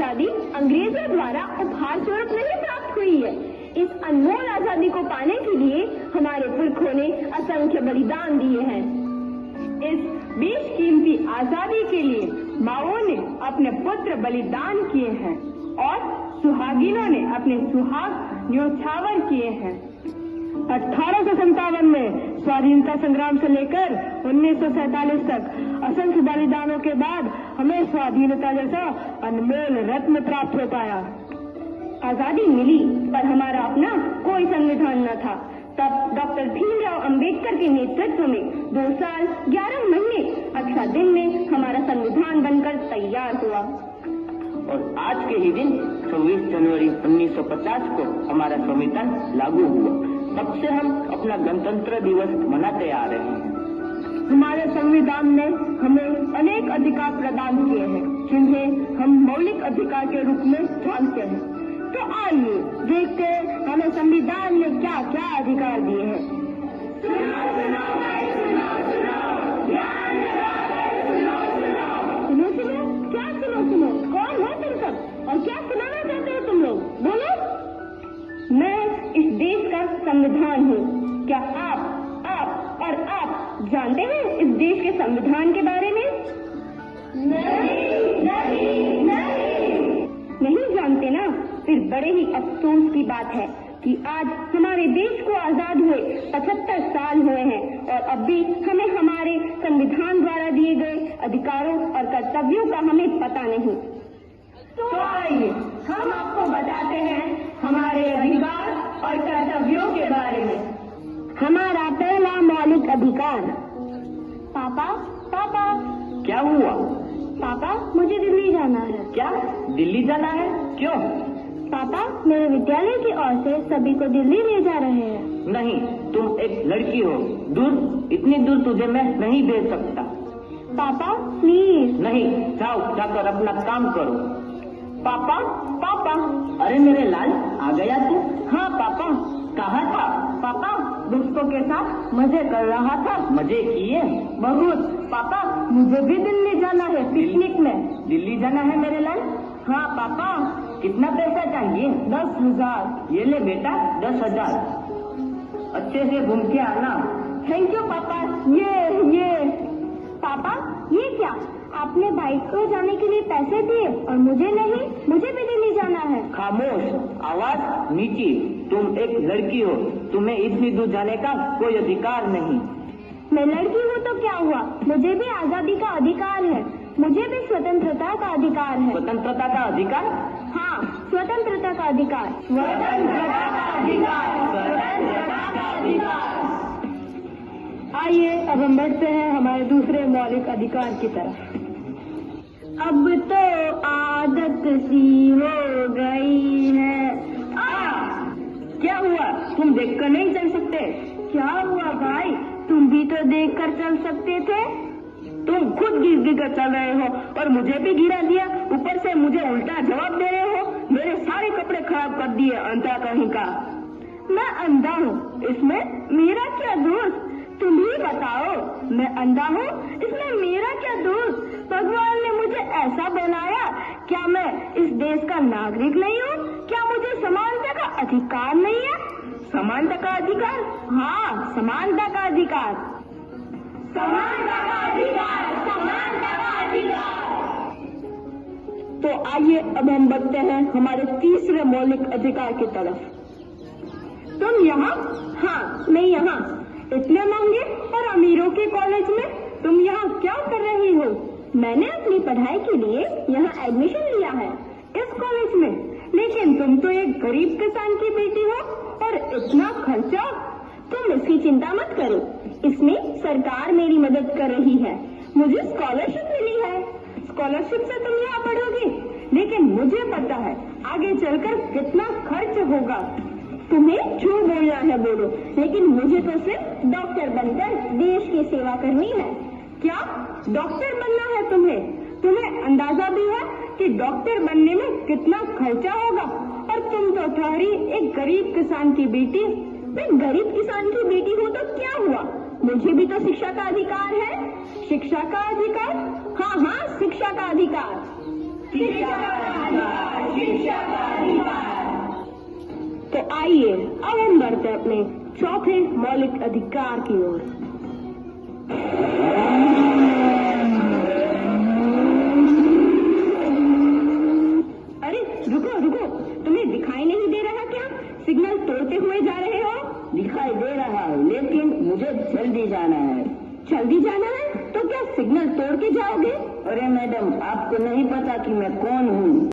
आजादी अंग्रेजों द्वारा उपहार स्वरूप नहीं प्राप्त हुई है। इस अनमोल आजादी को पाने के लिए हमारे पुरखों ने असंख्य बलिदान दिए हैं। इस बेशकीमती आजादी के लिए माओ ने अपने पुत्र बलिदान किए हैं और सुहागिनों ने अपने सुहाग न्योछावर किए हैं। 1857 में स्वाधीनता संग्राम से लेकर 1947 तक असंख्य बलिदानों के बाद हमें स्वाधीनता जैसा अनमोल रत्न प्राप्त हो पाया। आजादी मिली पर हमारा अपना कोई संविधान न था। तब डॉक्टर भीमराव अंबेडकर के नेतृत्व में 2 साल 11 महीने 18 दिन में हमारा संविधान बनकर तैयार हुआ। और आज के ही दिन 26 जनवरी 1950 को हमारा संविधान लागू हुआ। तब से हम अपना गणतंत्र दिवस मनाते आ रहे हैं। हमारे संविधान ने हमें अनेक अधिकार प्रदान किए हैं जिन्हें हम मौलिक अधिकार के रूप में जानते हैं। तो आइए देखते हैं हमें संविधान ने क्या क्या अधिकार दिए हैं। सुनो सुनो, क्या सुनो सुनो? कौन हो तुम सब और क्या सुनाना चाहते हो तुम लोग? बोलो। मैं इस देश का संविधान हूँ। क्या आप और आप जानते हैं इस देश के संविधान के बारे में? नहीं जानते ना? फिर बड़े ही अफसोस की बात है कि आज हमारे देश को आजाद हुए 75 साल हुए हैं और अब भी हमें हमारे संविधान द्वारा दिए गए अधिकारों और कर्तव्यों का हमें पता नहीं। तो आइए हम आपको बताते हैं हमारे अधिकार और कर्तव्यों के बारे में। हमारा पहला मौलिक अधिकार। पापा पापा क्या हुआ? पापा, मुझे दिल्ली जाना है। क्या दिल्ली जाना है? क्यों? पापा, मेरे विद्यालय की ओर से सभी को दिल्ली ले जा रहे हैं। नहीं, तुम एक लड़की हो। इतनी दूर तुझे मैं नहीं भेज सकता। पापा प्लीज। नहीं, जाओ जाकर अपना काम करो। पापा पापा। अरे मेरे लाल, आ गया तू? हाँ पापा। कहाँ था? पापा, दोस्तों के साथ मजे कर रहा था। मजे किए? बहुत। पापा, मुझे भी दिल्ली जाना है पिकनिक में। दिल्ली जाना है मेरे लाल? हाँ पापा। कितना पैसा चाहिए? 10,000। ये ले बेटा, 10,000। अच्छे से घूम के आना। थैंक यू पापा। ये पापा, ये क्या? आपने बाइक को जाने के लिए पैसे दिए और मुझे नहीं? मुझे भी दिल्ली जाना है। खामोश, आवाज नीची। तुम एक लड़की हो, तुम्हें इतनी दूर जाने का कोई अधिकार नहीं। मैं लड़की हूँ तो क्या हुआ? मुझे भी आजादी का अधिकार है। मुझे भी स्वतंत्रता का अधिकार है। स्वतंत्रता का अधिकार? हाँ, स्वतंत्रता का अधिकार। स्वतंत्रता का अधिकार। स्वतंत्रता का अधिकार। आइए अब हम बढ़ते हैं हमारे दूसरे मौलिक अधिकार की तरफ। अब तो आदत सी हो गई है। क्या हुआ? तुम देखकर नहीं चल सकते? क्या हुआ भाई? तुम भी तो देखकर चल सकते थे। तुम खुद गिर कर चल रहे हो और मुझे भी गिरा दिया। ऊपर से मुझे उल्टा जवाब दे रहे हो। मेरे सारे कपड़े खराब कर दिए अंधा कहीं का। मैं अंधा हूँ, इसमें मेरा क्या दोष? तुम ही बताओ। मैं अंधा हूँ, इसमें मेरा क्या दोष? भगवान ने मुझे ऐसा बनाया। क्या मैं इस देश का नागरिक नहीं हूँ? क्या मुझे समानता का अधिकार नहीं है? समानता का अधिकार? हाँ, समानता का अधिकार। समानता का अधिकार। समानता का अधिकार। तो आइए अब हम बढ़ते हैं हमारे तीसरे मौलिक अधिकार की तरफ। तुम यहाँ? हाँ, मैं यहाँ। इतने महंगे और अमीरों के कॉलेज में तुम यहाँ क्या कर रही हो? मैंने अपनी पढ़ाई के लिए यहाँ एडमिशन लिया है इस कॉलेज में। लेकिन तुम तो एक गरीब किसान की बेटी हो और इतना खर्चा। तुम इसकी चिंता मत करो, इसमें सरकार मेरी मदद कर रही है। मुझे स्कॉलरशिप मिली है। स्कॉलरशिप से तुम यहाँ पढ़ोगी? लेकिन मुझे पता है आगे चलकर कितना खर्च होगा। तुम्हें जो बोलना है बोलो, लेकिन मुझे तो सिर्फ डॉक्टर बनकर देश की सेवा करनी है। क्या डॉक्टर बनना है तुम्हें? तुम्हें अंदाजा भी है कि डॉक्टर बनने में कितना खर्चा होगा? और तुम तो ठहरी एक गरीब किसान की बेटी। मैं गरीब किसान की बेटी हूँ तो क्या हुआ? मुझे भी तो शिक्षा का अधिकार है। शिक्षा का अधिकार? हाँ हाँ, शिक्षा का अधिकार। तो आइए अब हम बढ़ते हैं अपने चौथे मौलिक अधिकार की ओर। अरे रुको रुको, तुम्हें दिखाई नहीं दे रहा क्या? सिग्नल तोड़ते हुए जा रहे हो। दिखाई दे रहा है, लेकिन मुझे जल्दी जाना है। जल्दी जाना है तो क्या सिग्नल तोड़ के जाओगे? अरे मैडम, आपको नहीं पता कि मैं कौन हूँ?